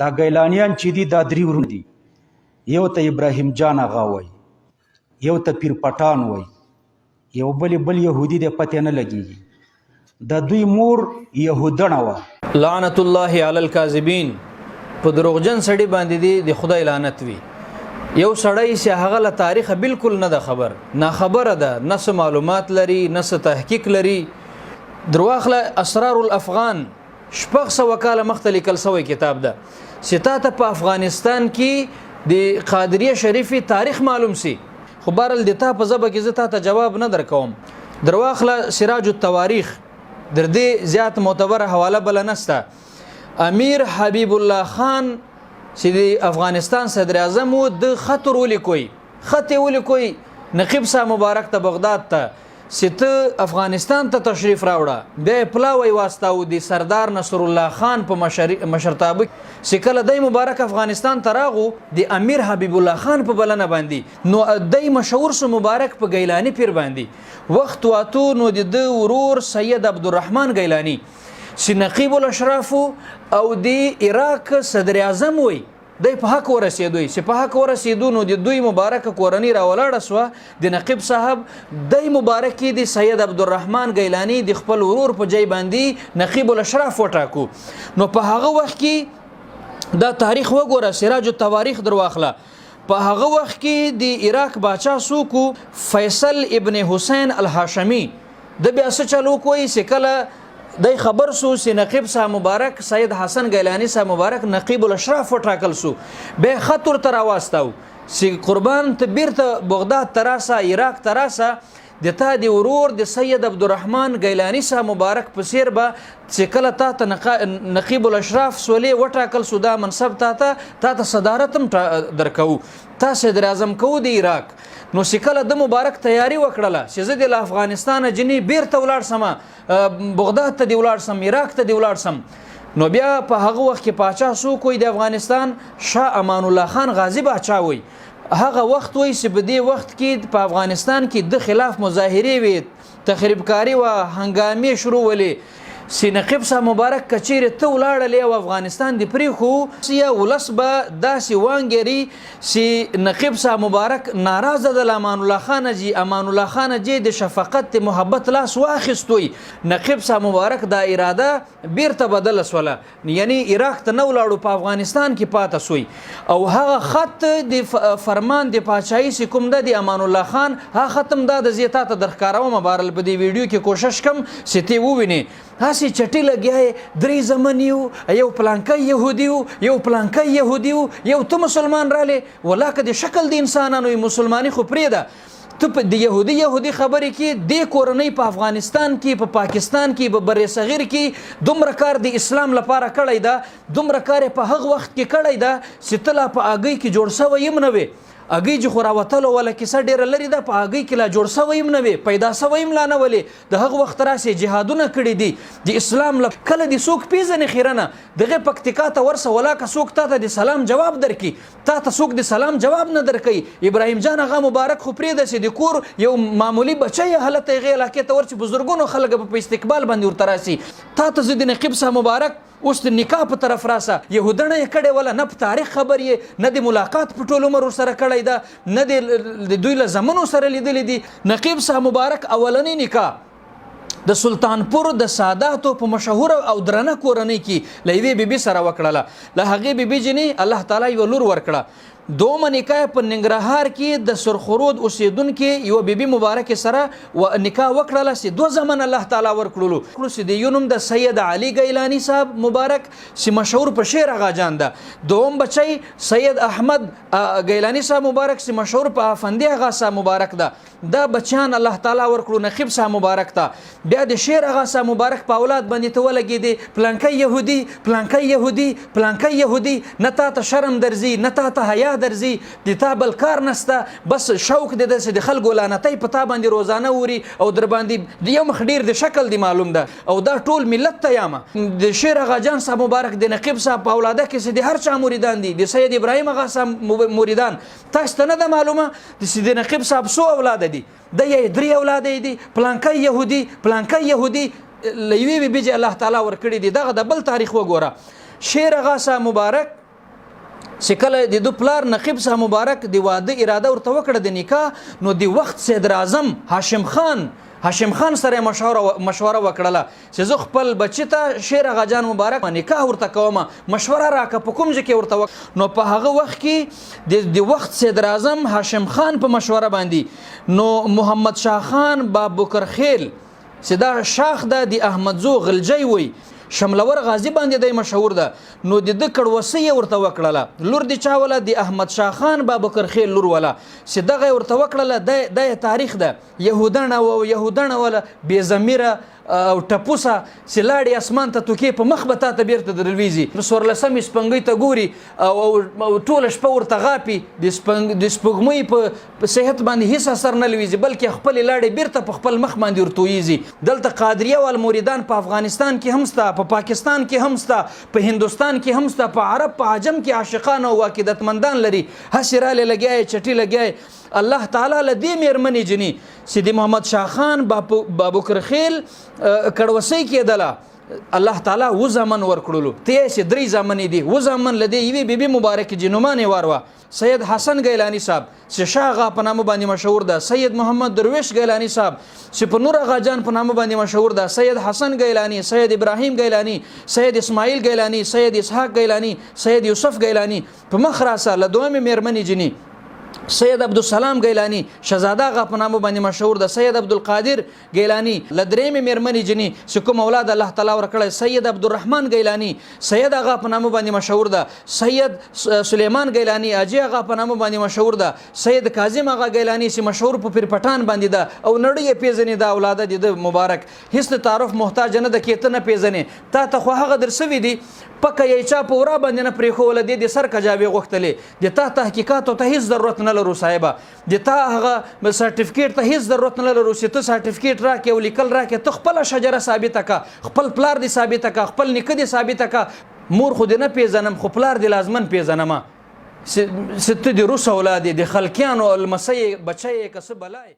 دا ګیلانیان چې دي دا درې ورونه دي. یو ته ابراهیم جان اغا وایي، یو ته پیر پټان وایي، یو بل یهودي دی پته نه لګېږي. د دوی مور یهودنه وه. لعنت الله علی الکاذبین. په دروغجن سړي باندې دی د خدای لعنت وي. یو سړی چې هغه له تاریخ بالکل نه ده خبر، نه خبره ده، نه څه معلومات لري، نه څه تحقیق لري. درواخله اسرار الافغان شپږ سوه کاله مخته لیکل سوی کتاب ده چې تا ته په افغانستان کې د قادریه شریفي تاریخ معلوم سي. خو بهرحال د تا په ژبه کې زه تا ته جواب نه درکوم. درواخله سراج التواریخ در دې زیات معتبره حواله بله نسته. امیر حبیب الله خان چې د افغانستان صدر اعظم و د خط ولیکوي، خط یې ولیکوي نقیب صاحب مبارک ته بغداد ته چې ته افغانستان ته تشریف راوړه. بیا یې پلاوی واستاو د سردار نصر الله خان په مشرتابه چې کله دی مبارک افغانستان ته راغو د امیر حبیب الله خان په بلنه باندې، نو دی مشهور سو مبارک په ګیلانی پیر باندې وخت واتو. نو د ورور سید عبدالرحمن ګیلانی چې نقیب الاشراف او د عراق صدر اعظم وي، دی په حق ورسېدوی چې په حق ورسېدو نو د دوی مبارکه کورنۍ راولاړه سوه. د نقیب صاحب دی مبارک د سید عبدالرحمن ګیلانی د خپل ورور په ځای باندې نقیب الاشراف وټاکو. نو په هغه وخت کې دا تاریخ وګوره، سراج التواریخ درواخله. په هغه وخت کې د عراق باچا سوکو فیصل ابن حسین الهاشمی د بیا څه چلو کوي چې کله دی خبر سو چې نقیب صاحب مبارک سید حسن ګیلانی صاحب مبارک نقیب الاشراف وټاکل سو، به خط ورته راواستاو چې قربان ته بیرته بغداد تراسه، عراق تراسه، د تا د ورور د سید عبدالرحمن ګیلانی صاحب مبارک په سیر به چې کله تا ته نقیب الاشراف سولې وټاکل سو دا منصب تا ته صدارت هم درکو، تا صدر اعظم کوو د عراق. نو چې کله د مبارک تیاری وکړله چې زه د افغانستان جنې بیرته ولاړ سم، بغداد ته دی ولاړ سم، عراق ته دی ولاړ سم، نو بیا په هغه وخت کې پاچا څوک وي د افغانستان؟ شاه امان الله خان غازی باچا وي. هغه وخت وي چې په دې وخت کې په افغانستان کې د خلاف مظاهرې وي، تخریبکاری و هنګامې شروع ولې چې نقیب صاحب مبارک کچیرې ته ولاړلې او افغانستان د پریښو یا ولس به داسې وانګري چې نقیب صاحب مبارک ناراضه د امان الله خان جي، امان الله خان جي د شفقت محبت لاس واخیستوي. نقیب صاحب مبارک دا اراده بیرته بدله سوله، یعنی عراق ته نه ولاړو، په افغانستان کې پاته سوی. او هغه خط د فرمان د پاچاهي چې کوم ده د امان الله خان، هغه ختم دا د زیاته ته درښکاروم. بهرحال په دې ویډیو کې کوشش کوم چې ته ووینې هسې چټي لګیا درې زمن یو پلانکی یهودي یو پلانکی یهودي یو ته مسلمان رالی، ولاکه د شکل د انسانانو مسلمانی خو پرېږده. ته په د یهودي خبرې کې د کورنۍ په افغانستان کې، په پاکستان کې، په بر صغیر کې دومره کار د اسلام لپاره کړی ده، دومره کار په هغه وخت کې کړی ده چې ته لا په اګۍ کې جوړ سوی یم نه وې. اګۍ چې خو راوتلو ولا کیسه ډېره لرې ده، په اګۍ کې لا جوړ سوی یم نه وې، پیدا سوی یم لا نه ولې. د هغه وخت راسې جهادونه کړي دي د اسلام کله د څوک پیژنې خیرنه دغه پکتیکا ته ورسه، ولاکه څوک تا ته د سلام جواب درکړي، تا ته څوک د سلام جواب نه درکوي. ابراهیم جان هغه مبارک خو پرېږده چې د کور یو معمولي بچی هلته هغې علاقې ته ورچې بزرګونو خلک په استقبال باندې ورته راسي. تا ته زه د نقیب صاحب مبارک اوس د نکاح په طرف راسه، یهودنه یې کړې وله، نه په تاریخ خبر یې، نه د ملاقات په ټول عمر ورسره کړی ده، نه د دوی له زمنو سره لیدلی دي. نقیب صاحب مبارک اولنی نکاح د سلطانپور د ساداتو په مشهور او درنه کورنۍ کې له یوې بیبي سره وکړله. له هغې بیبي جنې الله تعالی یوه لور ورکړه. دومره نکاح په ننګرهار کې د سرخرود اوسیدونکې یوه بیبي مبارکې سره نکاح وکړله چې دوه زمن الله تعالی ورکړلو. چې د یو نوم د سید علي ګیلانی صاحب مبارک چې مشهور په شعر آغا جان ده، دوم بچی سید احمد ګیلانی صاحب مبارک چې مشهور په افندي آغا صاحب مبارک ده. دا بچیان الله تعالی ورکړو نقیب صاحب مبارک ته. بیا د شعر آغا صاحب مبارک په اولاد باندې ته ولګېدې پلانکی یهودي، پلانکی یهودي، پلانکی یهودي، نه تا ته شرم درځي، نه تا ته حیا درځي، د تا بل کار نسته، بس شوق دې ده چې د خلکو لعنتۍ په تا باندې روزانه وري او در باندې د یو مخ ډېر د شکل دی معلوم ده. او دا ټول ملت ته یامه د شیر آغا جان صاحب مبارک د نقیب صاحب په اولاده کې چې د هر چا مریدان دي، د سید ابراهیم آغا صاحب مریدان. تاسو ته نه ده معلومه چې د نقیب صاحب څو اولاده دي؟ د یې درې اولاده دي، پلانکی یهودي، پلانکی یهودي له یوې بیبي الله تعالی ورکړي دي. دغه د بل تاریخ وګوره. شیر آغا صاحب مبارک چې کله د پلار نقیب صاحب مبارک د واده اراده ورته وکړه د نکاح، نو د وخت صدر اعظم هاشم خان سره مشوره وکړله چې زه خپل بچی ته شیر آغا جان مبارک نکاح ورته کوم، مشوره راکړه په کوم ځای کې ورته نو په هغه وخت کې د وخت صدر اعظم هاشم خان په مشوره باندې نو محمد شاه خان بابکرخیل چې دا شاخ ده د احمدزو غلجی وي شملور غازی باندې د مشهور ده، نو د کړوسی ورته وکړله لور د چا ولا د احمد شاه خان بابکرخیل لور ولا چې دغه ورته وکړله د تاریخ ده يهودانه ولا بې ضمیره او ټپوسه چې لاړې اسمان ته توکې په مخ به تا ته بیرته درویزي نو څوارلسمې سپنګۍ ته ګوري او ټوله شپه ورته غاپي د سپوږمۍ په صحت باندې هیڅ اثر نه لویزي بلکې خپلې لاړې بیرته په خپل مخ باندې ورتویزي. دلته قادریه وال مریدان په افغانستان کې هم سته، په پاکستان کې هم سته، په هندوستان کې هم سته، په عرب په عجم کې عاشقان او عقیدتمندان لري. هسې راله لګیای چټي لګیای الله تعالی له دې مېرمنې جني چې د محمد شاه خان بابکرخیل کړوسی کېدله الله تعالی و زامن ورکړلو ته چې 3 زامن دي و زامن لدی یوه بیبي مبارک جنومانه واروا سید حسن گیلانی صاحب چې شاه آغا په نامه باندې مشهور ده، سید محمد درویش گیلانی صاحب چې په نور آغا جان په نامه باندې مشهور ده، سید حسن گیلانی، سید ابراهیم گیلانی، سید اسماعیل گیلانی، سید اسحاق گیلانی، سید یوسف گیلانی په مخ راسه له دومره مېرمنې جني سید عبدالسلام گیلانی شهزاده آغا په نامه باندې مشهور ده، سید عبدالقادر گیلانی لدریم میرمنی جنی چې کوم اولاد الله تعالی ورکړی، سید عبدالرحمن گیلانی سید آغا په نامه باندې مشهور ده، سید سلیمان گیلانی اجي آغا په نامه باندې مشهور ده، سید کاظم آغا گیلانی چې مشهور په پیرپټان باندې ده او نړۍ پیژنې ده اولاد د مبارک هیڅ تعارف محتاج نه ده کېته نه پیژنې تا ته خو هغه درسوي دي پکه یې چا په ورا باندې نه پرېښوله د سر کجاوې غوښتلې د تا تحقیقاتو ته هیڅ ضرورت نه لرو صاحبه، د تا هغه سرټیفیکیټ ته هیڅ ضرورت نه لرو چې ته سرټیفیکیټ راکې او لیکل راکې ته خپله شجره ثابته کا، خپل پلار دې ثابته کا، خپل نیکه دې ثابته کا، مور خو دې نه پیژنم خو پلار دې لازمن پیژنم چې ته د روس اولاد د خلکیانو المسی بچی که څه بلای